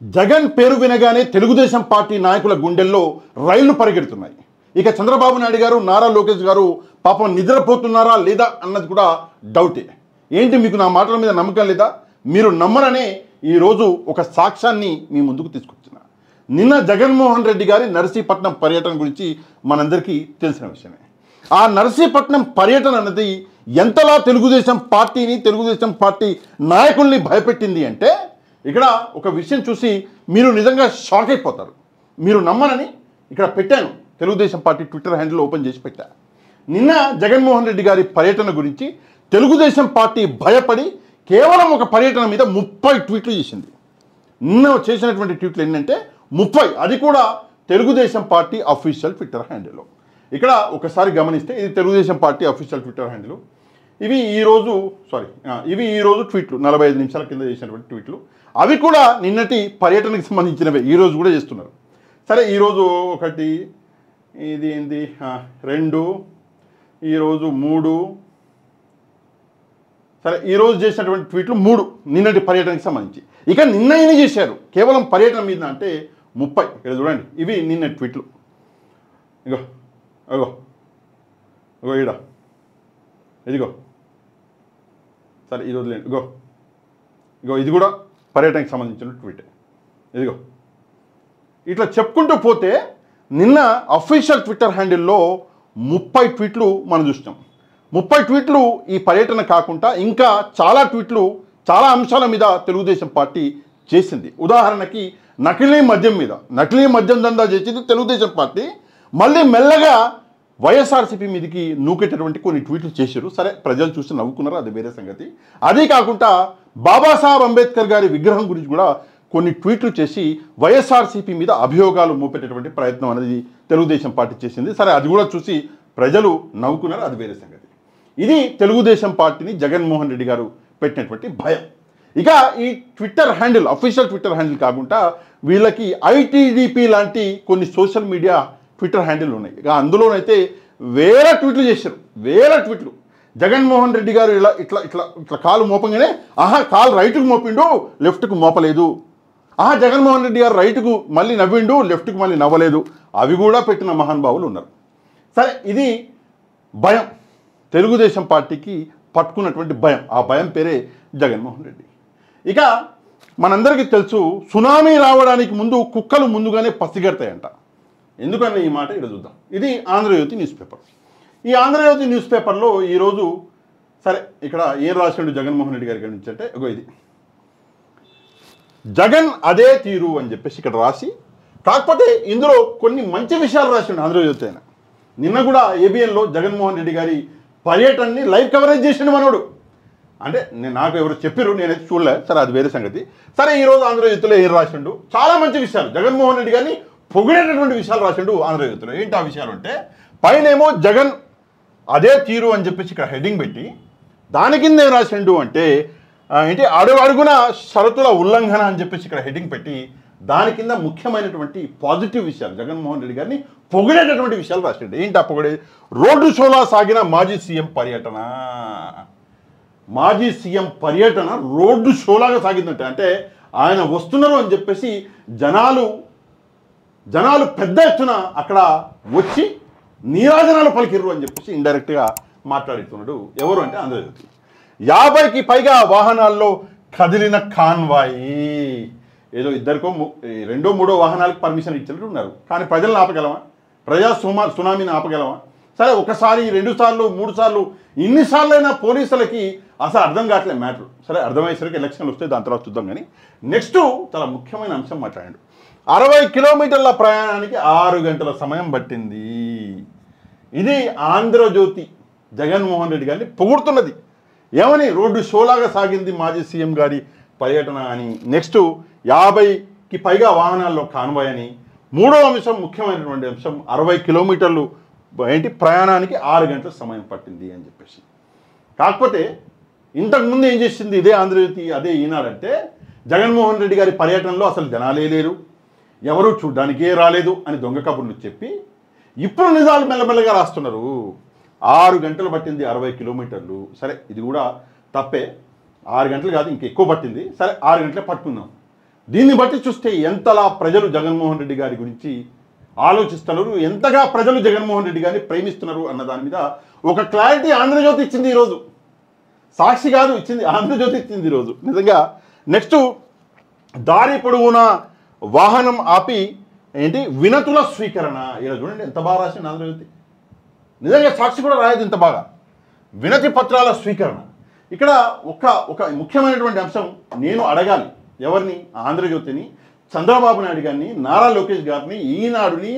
జగన్ పేరు వినగానే తెలుగుదేశం పార్టీ నాయకుల గుండెల్లో రైళ్లు పరిగెడుతున్నాయి. ఇక చంద్రబాబు నాయుడు గారు, నారా లోకేష్ గారు పాపం నిద్రపోతున్నారా లేదా అన్నది కూడా డౌటే. ఏంటి, మీకు నా మాటల మీద నమ్మకం లేదా? మీరు నమ్మరనే ఈరోజు ఒక సాక్ష్యాన్ని మీ ముందుకు తీసుకొచ్చిన. నిన్న జగన్మోహన్ రెడ్డి గారి నర్సీపట్నం పర్యటన గురించి మనందరికీ తెలిసిన విషయమే. ఆ నర్సీపట్నం పర్యటన అన్నది ఎంతలా తెలుగుదేశం పార్టీని, తెలుగుదేశం పార్టీ నాయకుల్ని భయపెట్టింది అంటే, ఇక్కడ ఒక విషయం చూసి మీరు నిజంగా షాక్ అయిపోతారు. మీరు నమ్మనని ఇక్కడ పెట్టాను, Telugu Desam party Twitter handle open చేసి పెట్టా. నిన్న జగన్మోహన్ రెడ్డి గారి పర్యటన గురించి తెలుగుదేశం పార్టీ భయపడి కేవలం ఒక పర్యటన మీద 30 ట్వీట్లు చేసింది. నిన్న చేసినటువంటి ట్వీట్లు ఏంటంటే 30, అది కూడా తెలుగుదేశం పార్టీ అఫీషియల్ ట్విట్టర్ హ్యాండిల్లో. ఇక్కడ ఒకసారి గమనిస్తే ఇది Telugu Desam party official Twitter handle. ఇవి ఈరోజు ట్వీట్లు, 45 నిమిషాల కింద చేసినటువంటి ట్వీట్లు. అవి కూడా నిన్నటి పర్యటనకు సంబంధించినవే, ఈరోజు కూడా చేస్తున్నారు. సరే, ఈరోజు ఒకటి, ఇది ఏంది 2, ఈరోజు 3. సరే, ఈరోజు చేసినటువంటి ట్వీట్లు 3 నిన్నటి పర్యటనకి సంబంధించి. ఇక నిన్న ఏం చేశారు కేవలం పర్యటన మీద అంటే 30. ఇక్కడ చూడండి, ఇవి నిన్న ట్వీట్లు. ఇగో ఇగో ఇగో ఈడ, ఇదిగో. సరే, ఈరోజు లేండి, ఇగో ఇది కూడా పర్యటనకి సంబంధించిన ట్వీట్. ఇదిగో ఇట్లా చెప్పుకుంటూ పోతే నిన్న అఫీషియల్ ట్విట్టర్ హ్యాండిల్లో 30 ట్వీట్లు మనం చూస్తాం. 30 ట్వీట్లు ఈ పర్యటన కాకుండా ఇంకా చాలా ట్వీట్లు చాలా అంశాల మీద తెలుగుదేశం పార్టీ చేసింది. ఉదాహరణకి నకిలీ మద్యం దందా చేసింది తెలుగుదేశం పార్టీ. మళ్ళీ మెల్లగా వైఎస్ఆర్సీపీ మీదకి నూకేటటువంటి కొన్ని ట్వీట్లు చేశారు. సరే, ప్రజలు చూసి నవ్వుకున్నారు, అది వేరే సంగతి. అదే కాకుండా బాబాసాహెబ్ అంబేద్కర్ గారి విగ్రహం గురించి కూడా కొన్ని ట్వీట్లు చేసి వైఎస్ఆర్సీపీ మీద అభియోగాలు మోపేటటువంటి ప్రయత్నం అనేది తెలుగుదేశం పార్టీ చేసింది. సరే, అది కూడా చూసి ప్రజలు నవ్వుకున్నారు, అది వేరే సంగతి. ఇది తెలుగుదేశం పార్టీని జగన్మోహన్ రెడ్డి గారు పెట్టినటువంటి భయం. ఇక ఈ Twitter handle, official Twitter handle కాకుండా వీళ్ళకి ఐటీడీపీ లాంటి కొన్ని సోషల్ మీడియా ట్విట్టర్ హ్యాండిల్ ఉన్నాయి. ఇక అందులోనైతే వేల ట్వీట్లు చేశారు, వేల ట్వీట్లు. జగన్మోహన్ రెడ్డి గారు ఇలా ఇట్లా ఇట్లా ఇట్లా కాలు మోపంగానే, కాలు రైటుకు మోపిండు, లెఫ్ట్కు మోపలేదు. జగన్మోహన్ రెడ్డి గారు రైటుకు మళ్ళీ నవ్విండు, లెఫ్ట్కు మళ్ళీ నవ్వలేదు. అవి కూడా పెట్టిన మహానుభావులు ఉన్నారు. సరే, ఇది భయం, తెలుగుదేశం పార్టీకి పట్టుకున్నటువంటి భయం. ఆ భయం పేరే జగన్మోహన్ రెడ్డి. ఇక మనందరికీ తెలుసు, సునామీ రావడానికి ముందు కుక్కలు ముందుగానే పసిగడతాయంట. ఎందుకన్నా ఈ మాట ఇక్కడ చూద్దాం. ఇది ఆంధ్రజ్యోతి న్యూస్ పేపర్. ఈ ఆంధ్రజ్యోతి న్యూస్ పేపర్లో ఈరోజు, సరే, ఇక్కడ ఏం రాసిండు జగన్మోహన్ రెడ్డి గారి గురించి అంటే, ఇది జగన్ అదే తీరు అని చెప్పేసి ఇక్కడ రాసి, కాకపోతే ఇందులో కొన్ని మంచి విషయాలు రాసిండు ఆంధ్రజ్యోతి అయినా. నిన్న కూడా ఏబిఎన్లో జగన్మోహన్ రెడ్డి గారి పర్యటనని లైవ్ కవరేజ్ చేసిండు మనోడు. అంటే నాకు ఎవరు చెప్పారు, నేనైతే చూడలేదు. సరే, అది వేరే సంగతి. సరే, ఈరోజు ఆంధ్రజ్యోతిలో ఏం రాసిండు, చాలా మంచి విషయాలు, జగన్మోహన్ రెడ్డి గారిని పొగిడేటటువంటి విషయాలు రాసిండు ఆంధ్రజ్యోతిలో. ఏంటి ఆ విషయాలు అంటే, పైనేమో జగన్ అదే తీరు అని చెప్పేసి ఇక్కడ హెడ్డింగ్ పెట్టి, దాని కింద ఏం రాసిండు అంటే ఏంటి, అడుగున షరతుల ఉల్లంఘన అని చెప్పేసి ఇక్కడ హెడ్డింగ్ పెట్టి, దాని కింద ముఖ్యమైనటువంటి పాజిటివ్ విషయాలు, జగన్మోహన్ రెడ్డి గారిని పొగిడేటటువంటి విషయాలు రాసిండు. ఏంటి ఆ పొగిడే? రోడ్డు షోలా సాగిన మాజీ సీఎం పర్యటన. మాజీ సీఎం పర్యటన రోడ్డు షోలాగా సాగిందంటే, అంటే ఆయన వస్తున్నారు అని చెప్పేసి జనాలు పెద్ద ఎత్తున అక్కడ వచ్చి నీరాజనాలు పలికిర్రు అని చెప్పేసి ఇండైరెక్ట్గా మాట్లాడుతున్నాడు. ఎవరు అంటే ఆంధ్రజ్యోతి. 50కి పైగా వాహనాల్లో కదిలిన కాన్వాయి. ఏదో ఇద్దరికో 2, 3 వాహనాలకు పర్మిషన్ ఇచ్చినట్టు ఉన్నారు. కానీ ప్రజలను ఆపగలమా? సునామీని ఆపగలమా? సరే, ఒకసారి, 2 సార్లు, 3 సార్లు, ఇన్నిసార్లైనా పోలీసులకి అసలు అర్థం కావట్లేదు మ్యాటర్. సరే, అర్థమయ్యేసరికి ఎలక్షన్లు వస్తే దాని తర్వాత చూద్దాం. కానీ నెక్స్ట్ చాలా ముఖ్యమైన అంశం మాట్లాడాడు. 60 కిలోమీటర్ల ప్రయాణానికి 6 గంటల సమయం పట్టింది. ఇది ఆంధ్రజ్యోతి జగన్మోహన్ రెడ్డి గారిని పొగుడుతున్నది. ఏమని? రోడ్డు షోలాగా సాగింది మాజీ సీఎం గారి పర్యటన అని. నెక్స్ట్ 50కి పైగా వాహనాల్లో కాన్వాయ్ అని. 3వ అంశం, ముఖ్యమైనటువంటి అంశం, 60 కిలోమీటర్లు ప్రయాణానికి 6 గంటల సమయం పట్టింది అని చెప్పేసి. కాకపోతే ఇంతకుముందు ఏం చేసింది ఇదే ఆంధ్రజ్యోతి, అదే ఈనాడంటే, జగన్మోహన్ రెడ్డి గారి పర్యటనలో అసలు జనాలే లేరు, ఎవరు చూడ్డానికే రాలేదు అని దొంగ కబుర్లు చెప్పి ఇప్పుడు నిజాలు మెల్లమెల్లగా రాస్తున్నారు. 6 గంటలు పట్టింది 60 కిలోమీటర్లు. సరే, ఇది కూడా తప్పే. 6 గంటలు కాదు, ఇంకెక్కువ పట్టింది. సరే, 6 గంటలే పట్టుకుందాం. దీన్ని బట్టి చూస్తే ఎంతలా ప్రజలు జగన్మోహన్ రెడ్డి గారి గురించి ఆలోచిస్తున్నారు, ఎంతగా ప్రజలు జగన్మోహన్ రెడ్డి గారిని ప్రేమిస్తున్నారు అన్న దాని మీద ఒక క్లారిటీ ఆంధ్రజ్యోతి ఇచ్చింది ఈరోజు. సాక్షి కాదు ఇచ్చింది, ఆంధ్రజ్యోతి ఇచ్చింది ఈరోజు నిజంగా. నెక్స్ట్, దారి పొడవునా వాహనం ఆపి ఏంటి వినతుల స్వీకరణ. ఇలా చూడండి ఎంత బాగా రాసింది ఆంధ్రజ్యోతి. నిజంగా సాక్షి కూడా రాయదు ఇంత బాగా. వినతి పత్రాల స్వీకరణ. ఇక్కడ ఒక ముఖ్యమైనటువంటి అంశం నేను అడగాలి ఎవరిని, ఆంధ్రజ్యోతిని, చంద్రబాబు నాయుడు గారిని, నారా లోకేష్ గారిని, ఈనాడుని,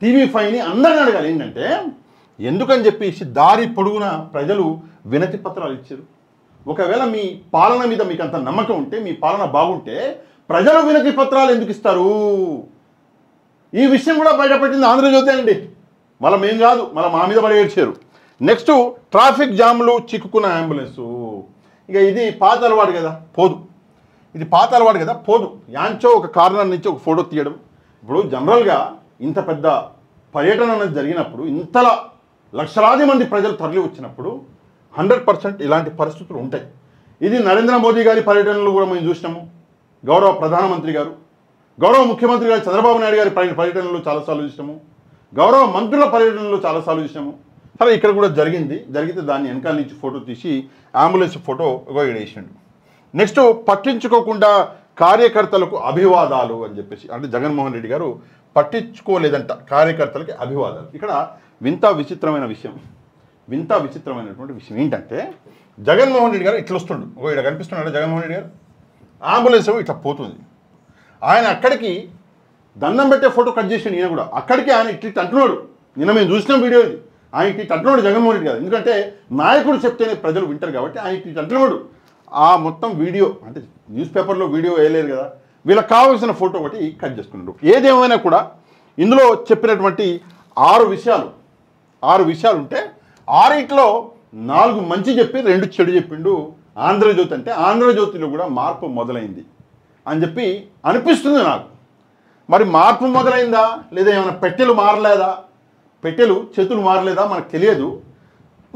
TV5ని అందరిని అడగాలి. ఏంటంటే ఎందుకని చెప్పేసి దారి పొడుగున ప్రజలు వినతి పత్రాలు ఇచ్చారు. ఒకవేళ మీ పాలన మీద మీకు అంత నమ్మకం ఉంటే, మీ పాలన బాగుంటే ప్రజలు వినతి పత్రాలు ఎందుకు ఇస్తారు? ఈ విషయం కూడా బయటపెట్టింది ఆంధ్రజ్యోతి అండి. మళ్ళీ మేం కాదు, మళ్ళీ మా మీద పడి ఏడ్చారు. నెక్స్ట్, ట్రాఫిక్ జామ్లు చిక్కుకున్న అంబులెన్సు. ఇక ఇది పాత అలవాటు కదా, పోదు. ఇది పాత అలవాటు కదా, పోదు. యాంచో ఒక కార్నర్ నుంచి ఒక ఫోటో తీయడం. ఇప్పుడు జనరల్గా ఇంత పెద్ద పర్యటన అనేది జరిగినప్పుడు, ఇంతలా లక్షలాది మంది ప్రజలు తరలి వచ్చినప్పుడు 100% ఇలాంటి పరిస్థితులు ఉంటాయి. ఇది నరేంద్ర మోదీ గారి పర్యటనలు కూడా మేము చూసినాము. గౌరవ ప్రధానమంత్రి గారు, గౌరవ ముఖ్యమంత్రి గారు చంద్రబాబు నాయుడు గారి పర్యటనలు చాలాసార్లు చూసినాము. గౌరవ మంత్రుల పర్యటనలు చాలాసార్లు చూసినాము. సరే, ఇక్కడ కూడా జరిగితే దాన్ని వెనకాల నుంచి ఫోటో తీసి అంబులెన్స్ ఫోటో వేసిండు. నెక్స్ట్, పట్టించుకోకుండా కార్యకర్తలకు అభివాదాలు అని చెప్పేసి, అంటే జగన్మోహన్ రెడ్డి గారు పట్టించుకోలేదంట కార్యకర్తలకి అభివాదాలు. ఇక్కడ వింత విచిత్రమైనటువంటి విషయం ఏంటంటే, జగన్మోహన్ రెడ్డి గారు ఇట్లా వస్తుండు. ఇక్కడ కనిపిస్తున్నాడు జగన్మోహన్ రెడ్డి గారు. అంబులెన్స్ ఇట్లా పోతుంది. ఆయన అక్కడికి దండం పెట్టే ఫోటో కట్ చేసిండు. ఈయన కూడా అక్కడికి ఆయన ఇట్లా అంటున్నాడు. నిన్న మేము చూసిన వీడియో ఇది. ఆయన ఇట్లా అంటున్నాడు జగన్మోహన్ రెడ్డి గారు. ఎందుకంటే నాయకుడు చెప్తేనే ప్రజలు వింటారు కాబట్టి ఆయన ఇట్లా అంటున్నాడు. ఆ మొత్తం వీడియో, అంటే న్యూస్ పేపర్లో వీడియో వేయలేదు కదా, వీళ్ళకి కావాల్సిన ఫోటో ఒకటి కట్ చేసుకున్నాడు. ఏదేమైనా కూడా ఇందులో చెప్పినటువంటి 6 విషయాలు ఉంటే 6లో 4 మంచి చెప్పి 2 చెడు చెప్పిండు ఆంధ్రజ్యోతి. అంటే ఆంధ్రజ్యోతిలో కూడా మార్పు మొదలైంది అని చెప్పి అనిపిస్తుంది నాకు. మరి మార్పు మొదలైందా లేదా ఏమైనా చేతులు మారలేదా మనకు తెలియదు.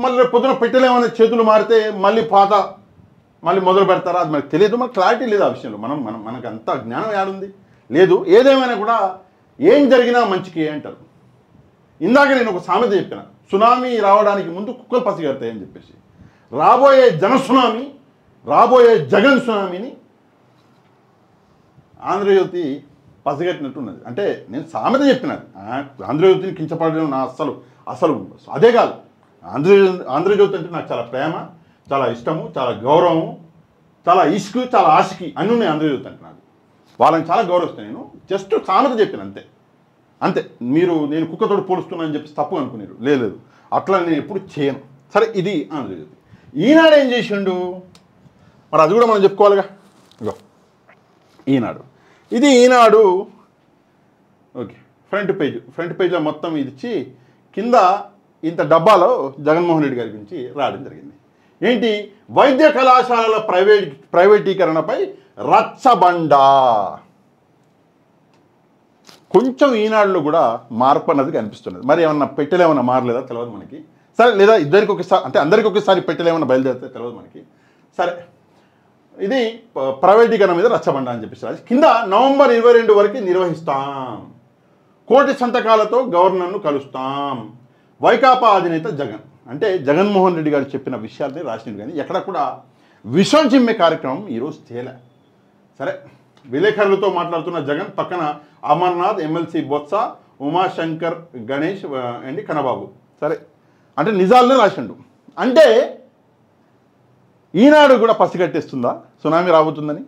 మళ్ళీ రేపు పొద్దున పెట్టెలు ఏమైనా చేతులు మారితే మళ్ళీ మొదలు పెడతారా అది మనకు తెలియదు. మనకు క్లారిటీ లేదు ఆ విషయంలో. మనకు అంత జ్ఞానం ఏడుంది లేదు. ఏదేమైనా కూడా ఏం జరిగినా మంచికి అంటారు. ఇందాక నేను ఒక సామెత చెప్పిన, సునామీ రావడానికి ముందు కుక్కలు పసిగడతాయని చెప్పేసి. రాబోయే సునామీ, రాబోయే జగన్ సునామీని ఆంధ్రజ్యోతి పసిగట్టినట్టున్నది. అంటే నేను సామెత చెప్పినది, ఆంధ్రజ్యోతిని కించపడడం నా అసలు అదే కాదు. ఆంధ్రజ్యోతి అంటే నాకు చాలా ప్రేమ, చాలా ఇష్టము, చాలా గౌరవము, చాలా ఇష్కు, చాలా ఆశకి అన్నీ ఉన్నాయి ఆంధ్రజ్యోతి అంటే నాకు. వాళ్ళని చాలా గౌరవిస్తాను నేను. జస్ట్ సామెత చెప్పిన అంతే. నేను కుక్కతోడు పోలుస్తున్నానని చెప్పి తప్పు అనుకున్నారు. లేదు, అట్లా నేను ఎప్పుడు చేయను. సరే, ఇది ఆంధ్రజ్యోతి. ఈనాడు ఏం చేసిండు మరి అది కూడా మనం చెప్పుకోవాలిగా. ఇగో ఈనాడు, ఇది ఈనాడు. ఓకే, ఫ్రంట్ పేజ్లో మొత్తం ఇది ఇచ్చి కింద ఇంత డబ్బాలో జగన్మోహన్ రెడ్డి గారి గురించి రాయడం జరిగింది. ఏంటి, వైద్య కళాశాలల ప్రైవేటీకరణపై రచ్చబండ. కొంచెం ఈనాడులో కూడా మార్పు అన్నది కనిపిస్తున్నది. మరి ఏమన్నా పెట్టెలేమన్నా మారలేదా తెలియదు మనకి. సరే, లేదా ఇద్దరికి ఒకసారి, అంటే అందరికి ఒకసారి పెట్టెలేమన్నా బయలుదేరితే తెలియదు మనకి. సరే, ఇది ప్రైవేటీకరణ మీద రచ్చబండ అని చెప్పేసి కింద నవంబర్ 22 వరకు నిర్వహిస్తాం, కోటి సంతకాలతో గవర్నర్ను కలుస్తాం, వైకాపా అధినేత జగన్. అంటే జగన్మోహన్ రెడ్డి గారు చెప్పిన విషయాల్ని రాసినట్టు, కానీ ఎక్కడ కూడా విషం చిమ్మే కార్యక్రమం ఈరోజు చేయలే. సరే, విలేకరులతో మాట్లాడుతున్న జగన్ పక్కన అమర్నాథ్, ఎమ్మెల్సీ బొత్స, ఉమాశంకర్, గణేష్ అండ్ కన్నబాబు. సరే, అంటే నిజాలనే రాసిండు. అంటే ఈనాడు కూడా పసిగట్టేస్తుందా సునామీ రాబోతుందని?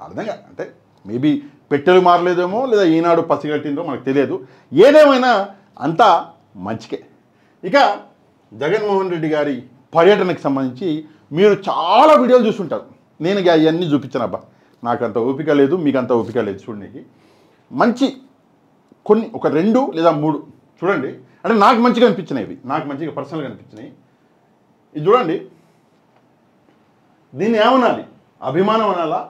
అర్థంగా, అంటే మేబీ పెట్టెలు మారలేదేమో, లేదా ఈనాడు పసిగట్టిందో మనకు తెలియదు. ఏదేమైనా అంతా మంచికే. ఇక జగన్మోహన్ రెడ్డి గారి పర్యటనకు సంబంధించి మీరు చాలా వీడియోలు చూస్తుంటారు. నేను అవన్నీ చూపించాను. అబ్బా, నాకు అంత ఓపిక లేదు, మీకు అంత ఓపిక లేదు చూడడానికి. మంచి కొన్ని ఒక 2 లేదా 3 చూడండి. అంటే నాకు మంచిగా అనిపించినాయి, ఇవి నాకు మంచిగా పర్సనల్గా అనిపించినాయి. ఇది చూడండి. దీన్ని ఏమనాలి? అభిమానం అనాలా,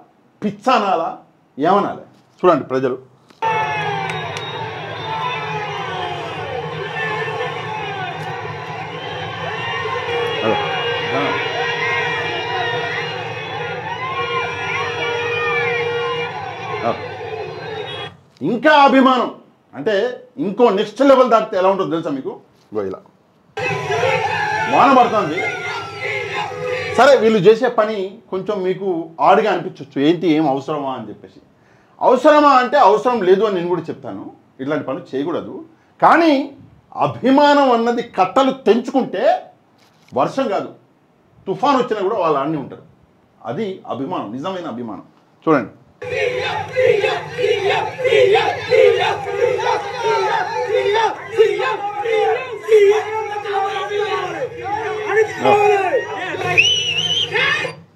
పిచ్చ అనాలా, ఏమనాలి? చూడండి ప్రజలు. ఇంకా అభిమానం అంటే ఇంకో నెక్స్ట్ లెవెల్ దాటితే ఎలా ఉంటుందో తెలుసా మీకు? ఇలా వాన పడుతుంది. సరే వీళ్ళు చేసే పని కొంచెం మీకు ఆడుగా అనిపించవచ్చు, ఏంటి ఏం అవసరమా అని చెప్పేసి. అవసరమా అంటే అవసరం లేదు అని నేను కూడా చెప్తాను, ఇట్లాంటి పనులు చేయకూడదు. కానీ అభిమానం అన్నది కట్టలు తెంచుకుంటే వర్షం కాదు తుఫాన్ వచ్చినా కూడా వాళ్ళు ఆడనే ఉంటారు. అది అభిమానం, నిజమైన అభిమానం. చూడండి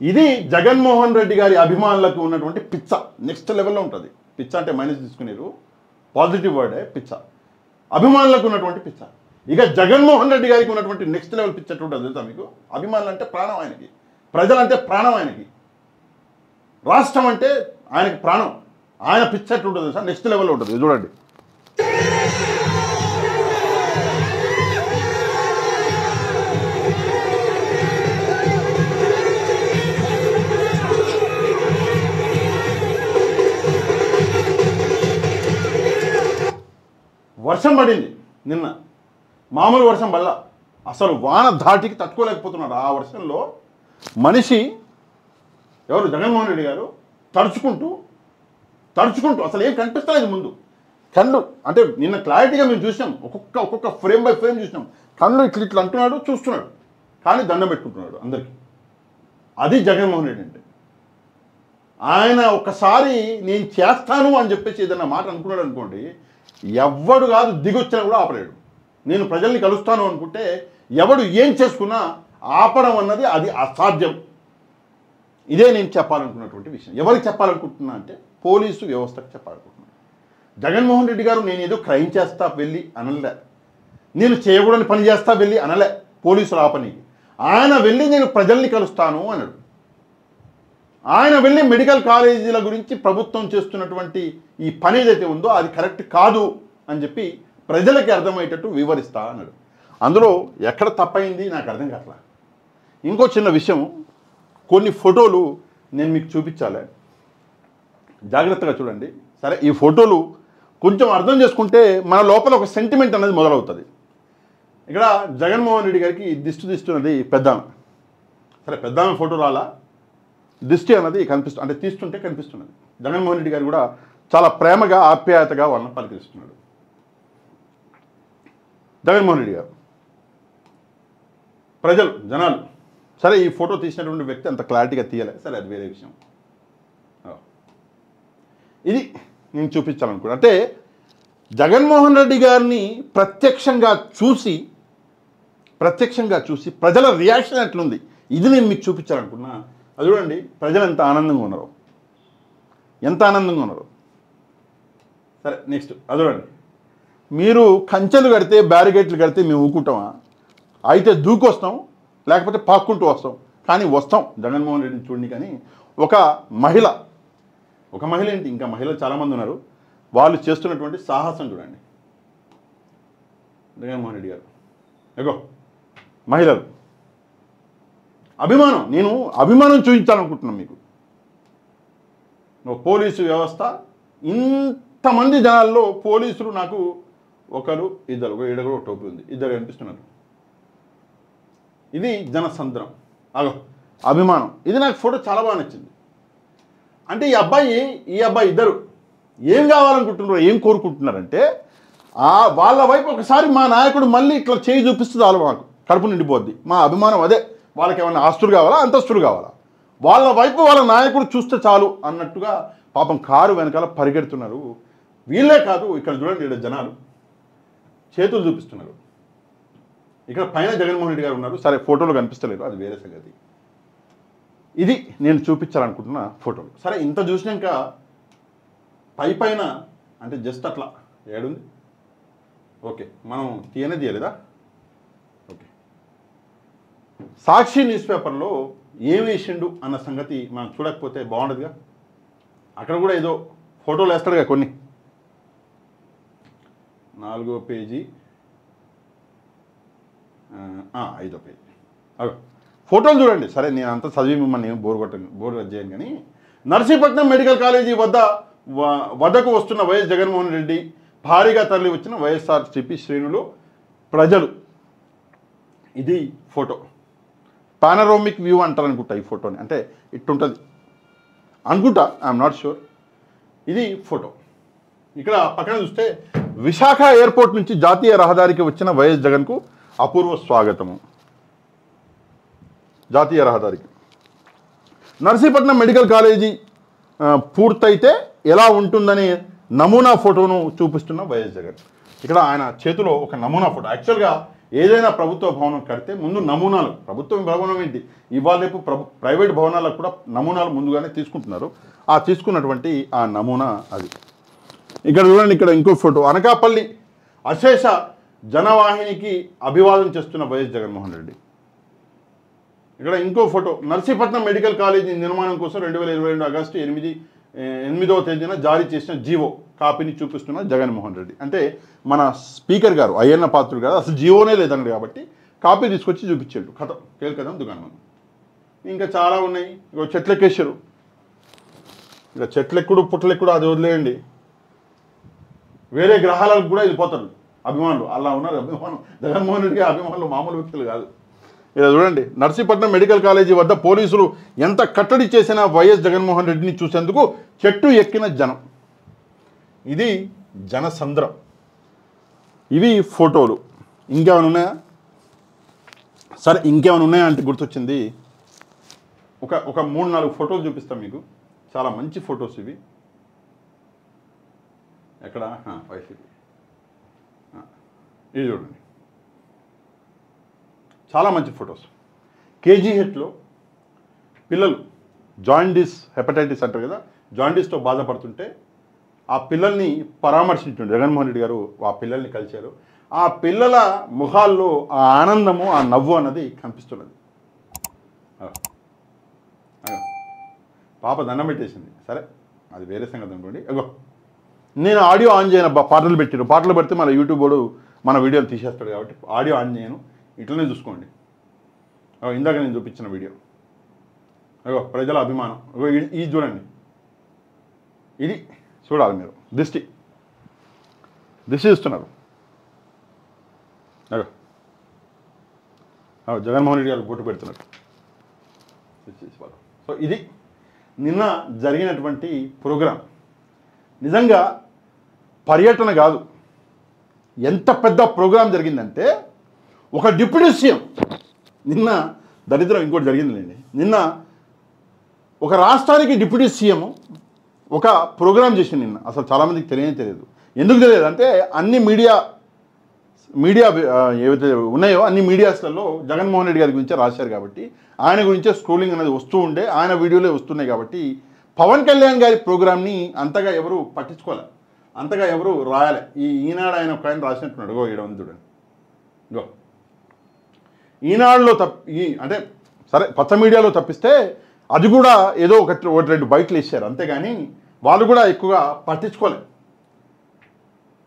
ఇది జగన్మోహన్ రెడ్డి గారి అభిమానులకు ఉన్నటువంటి పిచ్చ నెక్స్ట్ లెవెల్లో ఉంటుంది. పిచ్చ అంటే మైనస్ తీసుకునేరు, పాజిటివ్ వర్డే పిచ్చ. అభిమానులకు ఉన్నటువంటి పిచ్చ. ఇక జగన్మోహన్ రెడ్డి గారికి ఉన్నటువంటి నెక్స్ట్ లెవెల్ పిచ్చ ఉంటుంది తెలుసా మీకు? అభిమానులు అంటే ప్రాణం ఆయనకి, ప్రజలంటే ప్రాణం ఆయనకి, రాష్ట్రం అంటే ఆయనకి ప్రాణం. ఆయన పిచ్చ ఎట్లుంటుంది తెలుసా? నెక్స్ట్ లెవెల్లో ఉంటుంది. చూడండి వర్షం పడింది నిన్న, మామూలు వర్షం వల్ల అసలు వాన ధాటికి తట్టుకోలేకపోతున్నాడు. ఆ వర్షంలో మనిషి ఎవరు? జగన్మోహన్ రెడ్డి గారు తడుచుకుంటూ అసలు ఏం కనిపిస్తలేదు ముందు. కళ్ళు అంటే నిన్న క్లారిటీగా మేము చూసినాం, ఒక్కొక్క ఫ్రేమ్ బై ఫ్రేమ్ చూసినాం. కళ్ళు ఇట్లా అంటున్నాడు, చూస్తున్నాడు, కానీ దండం పెట్టుకుంటున్నాడు అందరికీ. అది జగన్మోహన్ రెడ్డి అంటే. ఆయన ఒక్కసారి నేను చేస్తాను అని చెప్పేసి ఏదన్నా మాట అనుకున్నాడు అనుకోండి, ఎవడు కాదు దిగొచ్చినా కూడా ఆపలేడు. నేను ప్రజల్ని కలుస్తాను అనుకుంటే ఎవడు ఏం చేసుకున్నా ఆపడం అన్నది అది అసాధ్యం. ఇదే నేను చెప్పాలనుకున్నటువంటి విషయం. ఎవరికి చెప్పాలనుకుంటున్నా అంటే పోలీసు వ్యవస్థకు చెప్పాలనుకుంటున్నాను. జగన్మోహన్ రెడ్డి గారు నేను ఏదో క్రైమ్ చేస్తా వెళ్ళి అనలే, నేను చేయకూడని పని చేస్తా వెళ్ళి అనలే పోలీసులు ఆ పనికి. ఆయన వెళ్ళి నేను ప్రజల్ని కలుస్తాను అన్నాడు. ఆయన వెళ్ళి మెడికల్ కాలేజీల గురించి ప్రభుత్వం చేస్తున్నటువంటి ఈ పని ఏదైతే ఉందో అది కరెక్ట్ కాదు అని చెప్పి ప్రజలకి అర్థమయ్యేటట్టు వివరిస్తా అన్నాడు. అందులో ఎక్కడ తప్పైంది నాకు అర్థం కావట్లా. ఇంకో చిన్న విషయం, కొన్ని ఫోటోలు నేను మీకు చూపించాలి, జాగ్రత్తగా చూడండి. సరే ఈ ఫోటోలు కొంచెం అర్థం చేసుకుంటే మన లోపల ఒక సెంటిమెంట్ అనేది మొదలవుతుంది. ఇక్కడ జగన్మోహన్ రెడ్డి గారికి దిష్టి ఉన్నది పెద్దామె. సరే పెద్దామె ఫోటో రాలా, దిష్టి అన్నది కనిపిస్తుంది, అంటే తీస్తుంటే కనిపిస్తున్నది. జగన్మోహన్ రెడ్డి గారు కూడా చాలా ప్రేమగా ఆప్యాయతగా వాళ్ళని పలికిస్తున్నాడు. జగన్మోహన్ రెడ్డి గారు, ప్రజలు జనాలు, సరే ఈ ఫోటో తీసినటువంటి వ్యక్తి అంత క్లారిటీగా తీయలే, సరే అది వేరే విషయం. ఇది నేను చూపించాలనుకున్నా. అంటే జగన్మోహన్ రెడ్డి గారిని ప్రత్యక్షంగా చూసి ప్రజల రియాక్షన్ ఎట్లుంది ఇది నేను మీకు చూపించాలనుకున్నా. అది చూడండి, ప్రజలు ఎంత ఆనందంగా ఉన్నారు. సరే నెక్స్ట్ అది చూడండి. మీరు కంచెలు కడితే, బ్యారికేడ్లు కడితే మేము ఊకుంటామా? అయితే దూకొస్తాం, లేకపోతే పాక్కుంటూ వస్తాం, కానీ వస్తాం జగన్మోహన్ రెడ్డిని చూడండి. కానీ ఒక మహిళ ఏంటి, ఇంకా మహిళలు చాలామంది ఉన్నారు, వాళ్ళు చేస్తున్నటువంటి సాహసం చూడండి. జగన్మోహన్ రెడ్డి గారు ఎగో మహిళలు అభిమానం, నేను అభిమానం చూపించాలనుకుంటున్నాను మీకు. పోలీసు వ్యవస్థ, ఇంతమంది జనాల్లో పోలీసులు నాకు ఒకరు ఇద్దరు, ఒక ఏడుగురు ఒక టోపీ ఉంది, ఇద్దరు కనిపిస్తున్నారు. ఇది జనసంద్రం, అగో అభిమానం. ఇది నాకు ఫోటో చాలా బాగా నచ్చింది. అంటే ఈ అబ్బాయి ఇద్దరు ఏం కావాలనుకుంటున్నారు, ఏం కోరుకుంటున్నారంటే వాళ్ళ వైపు ఒకసారి మా నాయకుడు మళ్ళీ ఇట్లా చేయి చూపిస్తుంది, వాళ్ళు మాకు కడుపు నిండిపోద్ది. మా అభిమానం అదే. వాళ్ళకి ఏమైనా ఆస్తులు కావాలా, అంతస్తులు కావాలా, వాళ్ళ వైపు వాళ్ళ నాయకుడు చూస్తే చాలు అన్నట్టుగా పాపం కారు వెనకాల పరిగెడుతున్నారు. వీళ్ళే కాదు, ఇక్కడ చూడండి, ఇక్కడ జనాలు చేతులు చూపిస్తున్నారు. ఇక్కడ పైన జగన్మోహన్ రెడ్డి గారు ఉన్నారు, సరే ఫోటోలు కనిపిస్తలేరు, అది వేరే సంగతి. ఇది నేను చూపించాలనుకుంటున్న ఫోటోలు. సరే ఇంత చూసినాక పైన అంటే జస్ట్ అట్లా ఏడుంది, ఓకే మనం తీయలేదా? ఓకే, సాక్షి న్యూస్ పేపర్లో ఏం వేసిండు అన్న సంగతి మనం చూడకపోతే బాగుండదుగా. అక్కడ కూడా ఏదో ఫోటోలు వేస్తాడుగా కొన్ని, 4వ పేజీ 5వ పేజీ అవి ఫోటోలు చూడండి. సరే నేను అంతా చదివి మిమ్మల్ని ఏం బోర్ చేయను, కానీ నర్సీపట్నం మెడికల్ కాలేజీ వద్ద వద్దకు వస్తున్న వైఎస్ జగన్మోహన్ రెడ్డి, భారీగా తరలి వచ్చిన వైఎస్ఆర్సీపీ శ్రేణులు, ప్రజలు. ఇది ఫోటో. పానరోమిక్ వ్యూ అంటారు అనుకుంటా ఈ ఫోటోని, అంటే ఇట్టుంటుంది అనుకుంటా, ఐఎమ్ నాట్ షూర్. ఇది ఫోటో. ఇక్కడ పక్కన చూస్తే విశాఖ ఎయిర్పోర్ట్ నుంచి జాతీయ రహదారికి వచ్చిన వైఎస్ జగన్కు అపూర్వ స్వాగతము. జాతీయ రహదారికి నర్సీపట్నం మెడికల్ కాలేజీ పూర్తయితే ఎలా ఉంటుందని నమూనా ఫోటోను చూపిస్తున్న వైఎస్ జగన్. ఇక్కడ ఆయన చేతిలో ఒక నమూనా ఫోటో. యాక్చువల్గా ఏదైనా ప్రభుత్వ భవనం కడితే ముందు నమూనాలు, ప్రభుత్వం భవనం ఏంటి, ఇవాళ రేపు ప్రైవేట్ భవనాలకు కూడా నమూనాలు ముందుగానే తీసుకుంటున్నారు. ఆ తీసుకున్నటువంటి ఆ నమూనా అది. ఇక్కడ చూడండి, ఇక్కడ ఇంకో ఫోటో. అనకాపల్లి అశేష జనవాహినికి అభివాదం చేస్తున్న వైఎస్ జగన్మోహన్ రెడ్డి. ఇక్కడ ఇంకో ఫోటో. నర్సీపట్నం మెడికల్ కాలేజీ నిర్మాణం కోసం 2022 ఆగస్టు 8వ తేదీన జారీ చేసిన జీవో కాపీని చూపిస్తున్న జగన్మోహన్ రెడ్డి. అంటే మన స్పీకర్ గారు అయ్యన్న పాత్రుడు గారు అసలు జీవోనే లేదండి కాబట్టి కాపీ తీసుకొచ్చి చూపించాడు. కథం కేల్కదం దుకాణం. ఇంకా చాలా ఉన్నాయి. ఇక చెట్లెక్కేశారు. ఇక చెట్లెక్కుడు పుట్లెక్కుడు అది వదిలేయండి, వేరే గ్రహాలకు కూడా వెళ్ళిపోతారు అభిమానులు. అలా ఉన్నారు అభిమానులు. జగన్మోహన్ రెడ్డికి అభిమానులు మామూలు వ్యక్తులు కాదు. ఇలా చూడండి, నర్సీపట్నం మెడికల్ కాలేజీ వద్ద పోలీసులు ఎంత కట్టడి చేసినా వైఎస్ జగన్మోహన్ రెడ్డిని చూసేందుకు చెట్టు ఎక్కిన జనం. ఇది జనసంద్రం. ఇవి ఫోటోలు. ఇంకేమైనా ఉన్నాయా? సరే, ఇంకేమైనా ఉన్నాయా అంటే గుర్తొచ్చింది. ఒక 3-4 ఫోటోలు చూపిస్తాం మీకు. చాలా మంచి ఫొటోస్ ఇవి. ఎక్కడ వైసీపీ ఇది చూడండి, చాలా మంచి ఫొటోస్. కేజీహెచ్లో పిల్లలు జాండీస్, హెపటైటిస్ అంటారు కదా, జాండీస్తో బాధపడుతుంటే ఆ పిల్లల్ని పరామర్శించండి జగన్మోహన్ రెడ్డి గారు. ఆ పిల్లల్ని కలిశారు. ఆ పిల్లల ముఖాల్లో ఆ ఆనందము, ఆ నవ్వు అన్నది కనిపిస్తున్నది. పాప దండం పెట్టేసింది. సరే, అది వేరే సంగతి అనుకోండి. అగో నేను ఆడియో ఆన్ చేయను అబ్బా, పాటలు పెట్టారు. పాటలు పెడితే మన యూట్యూబ్ వాడు మన వీడియోని తీసేస్తాడు కాబట్టి ఆడియో ఆన్ చేయను. ఇట్లనే చూసుకోండి. ఇందాక నేను చూపించిన వీడియో. అగో ప్రజల అభిమానం. అగో ఇది చూడండి, ఇది చూడాలి మీరు. దిష్టి ఇస్తున్నారు. అగో జగన్మోహన్ రెడ్డి గారు బొట్టు పెడుతున్నారు. సో ఇది నిన్న జరిగినటువంటి ప్రోగ్రాం. నిజంగా పర్యటన కాదు, ఎంత పెద్ద ప్రోగ్రాం జరిగిందంటే ఒక డిప్యూటీ సీఎం నిన్న దరిద్రం ఇంకోటి జరిగిందిలేండి. నిన్న ఒక రాష్ట్రానికి డిప్యూటీ సీఎం ఒక ప్రోగ్రాం చేసింది నిన్న. అసలు చాలామందికి తెలియదు. ఎందుకు తెలియదు అంటే అన్ని మీడియా ఏవైతే ఉన్నాయో అన్ని మీడియాస్లలో జగన్మోహన్ రెడ్డి గారి గురించే రాశారు కాబట్టి, ఆయన గురించే స్క్రోలింగ్ అనేది వస్తూ ఉండే, ఆయన వీడియోలే వస్తున్నాయి కాబట్టి పవన్ కళ్యాణ్ గారి ప్రోగ్రామ్ని అంతగా ఎవరు పట్టించుకోలే, అంతగా ఎవరు రాయాలి. ఈనాడు ఆయన ఒక ఆయన రాసినట్టున్నాడు. గో ఈడ ఉంది చూడండి. గో ఈనాడులో అంటే సరే పచ్చ మీడియాలో తప్పిస్తే అది కూడా ఏదో ఒకటి 2 బయటలు ఇచ్చారు, అంతేగాని వాళ్ళు కూడా ఎక్కువగా పట్టించుకోలే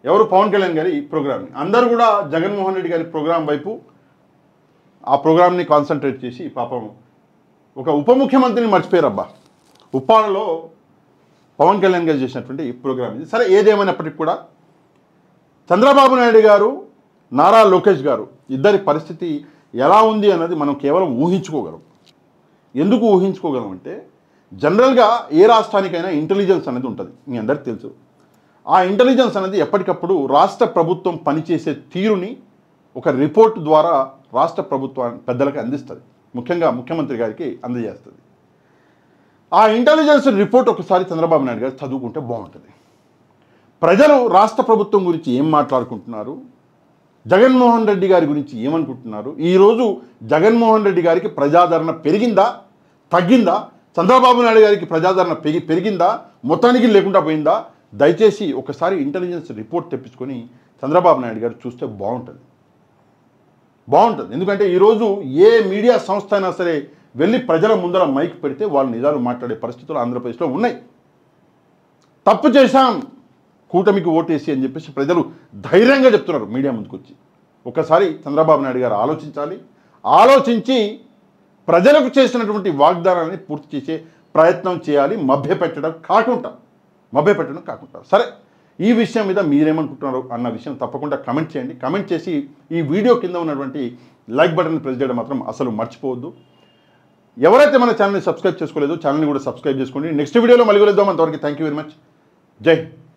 ఎవరు పవన్ కళ్యాణ్ గారి ప్రోగ్రామ్ని. అందరూ కూడా జగన్మోహన్ రెడ్డి గారి ప్రోగ్రాం వైపు ఆ ప్రోగ్రామ్ని కాన్సన్ట్రేట్ చేసి పాపం ఒక ఉప ముఖ్యమంత్రిని మర్చిపోయారబ్బా. ఉప్పాడలో పవన్ కళ్యాణ్ గారు చేసినటువంటి ఈ ప్రోగ్రామ్ ఇది. సరే, ఏదేమైనప్పటికీ కూడా చంద్రబాబు నాయుడు గారు, నారా లోకేష్ గారు ఇద్దరి పరిస్థితి ఎలా ఉంది అన్నది మనం కేవలం ఊహించుకోగలం. ఎందుకు ఊహించుకోగలం అంటే జనరల్గా ఏ రాష్ట్రానికైనా ఇంటెలిజెన్స్ అనేది ఉంటుంది, మీ అందరికీ తెలుసు. ఆ ఇంటెలిజెన్స్ అనేది ఎప్పటికప్పుడు రాష్ట్ర ప్రభుత్వం పనిచేసే తీరుని ఒక రిపోర్ట్ ద్వారా రాష్ట్ర ప్రభుత్వాన్ని పెద్దలకు అందిస్తుంది, ముఖ్యంగా ముఖ్యమంత్రి గారికి అందజేస్తుంది. ఆ ఇంటెలిజెన్స్ రిపోర్ట్ ఒకసారి చంద్రబాబు నాయుడు గారు చదువుకుంటే బాగుంటుంది. ప్రజలు రాష్ట్ర ప్రభుత్వం గురించి ఏం మాట్లాడుకుంటున్నారు, జగన్మోహన్ రెడ్డి గారి గురించి ఏమనుకుంటున్నారు, ఈరోజు జగన్మోహన్ రెడ్డి గారికి ప్రజాదరణ పెరిగిందా తగ్గిందా, చంద్రబాబు నాయుడు గారికి ప్రజాదరణ పెరిగిందా మొత్తానికి లేకుండా పోయిందా, దయచేసి ఒకసారి ఇంటెలిజెన్స్ రిపోర్ట్ తెప్పించుకొని చంద్రబాబు నాయుడు గారు చూస్తే బాగుంటుంది. ఎందుకంటే ఈరోజు ఏ మీడియా సంస్థ అయినా సరే వెళ్ళి ప్రజల ముందర మైక్ పెడితే వాళ్ళు నిజాలు మాట్లాడే పరిస్థితులు ఆంధ్రప్రదేశ్లో ఉన్నాయి. తప్పు చేశాం కూటమికి ఓటేసి అని చెప్పేసి ప్రజలు ధైర్యంగా చెప్తున్నారు మీడియా ముందుకు వచ్చి. ఒకసారి చంద్రబాబు నాయుడు గారు ఆలోచించి ప్రజలకు చేసినటువంటి వాగ్దానాన్ని పూర్తి చేసే ప్రయత్నం చేయాలి, మభ్యపెట్టడం కాకుండా. మభ్యపెట్టడం కాకుండా. సరే, ఈ విషయం మీద మీరేమనుకుంటున్నారు అన్న విషయం తప్పకుండా కమెంట్ చేయండి. కమెంట్ చేసి ఈ వీడియో కింద ఉన్నటువంటి లైక్ బటన్ ప్రెస్ చేయడం మాత్రం అసలు మర్చిపోవద్దు. ఎవరైతే మన ఛానల్ని సబ్స్క్రైబ్ చేసుకోలేదో ఛానల్ని కూడా సబ్స్క్రైబ్ చేసుకోండి. నెక్స్ట్ వీడియోలో మళ్ళీ కలుద్దాం. అంతవరకు థ్యాంక్ యూ వెరీ మచ్. జై హింద్.